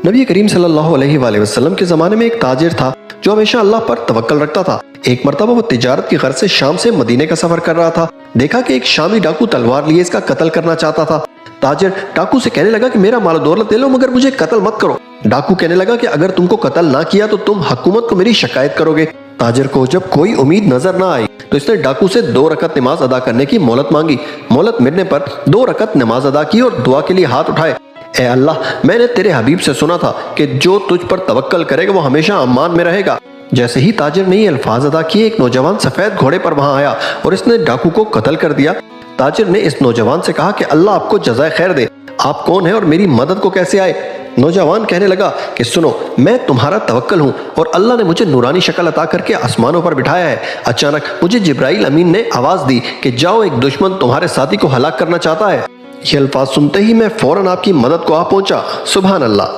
نبی کریم صلی اللہ علیہ وآلہ وسلم کے زمانے میں ایک تاجر تھا جو ہمیشہ اللہ پر توکل رکھتا تھا۔ ایک مرتبہ وہ تجارت کی غرض سے شام سے مدینے کا سفر کر رہا تھا۔ دیکھا کہ ایک شامی ڈاکو تلوار لیے اس کا قتل کرنا چاہتا تھا۔ تاجر ڈاکو سے کہنے لگا کہ میرا مال و دولت لے لو مگر مجھے قتل مت کرو۔ ڈاکو کہنے لگا کہ اگر تم کو قتل نہ کیا تو تم حکومت کو میری شکایت کرو گے۔ تاجر کو جب کوئی امید نظر نہ آئی تو اس نے ڈاکو سے 2 رکعت نماز ادا کرنے کی مہلت مانگی۔ مہلت ملنے پر 2 رکعت نماز ادا کی اور دعا کے لیے ہاتھ اٹھائے۔ اے اللہ، میں نے تیرے حبیب سے سنا تھا کہ جو تجھ پر توکل کرے گا وہ ہمیشہ امان میں رہے گا۔ جیسے ہی تاجر نے یہ الفاظ ادا کیے، ایک نوجوان سفید گھوڑے پر وہاں آیا اور اس نے ڈاکو کو قتل کر دیا۔ تاجر نے اس نوجوان سے کہا کہ اللہ آپ کو جزائے خیر دے، آپ کون ہیں اور میری مدد کو کیسے آئے؟ نوجوان کہنے لگا کہ سنو، میں تمہارا توکل ہوں اور اللہ نے مجھے نورانی شکل عطا کر کے آسمانوں پر بٹھایا ہے۔ اچانک مجھے جبرائیل امین نے آواز دی کہ جاؤ، ایک دشمن تمہارے ساتھی کو ہلاک کرنا چاہتا ہے۔ یہ الفاظ سنتے ہی میں فوراً آپ کی مدد کو آ پہنچا۔ سبحان اللہ۔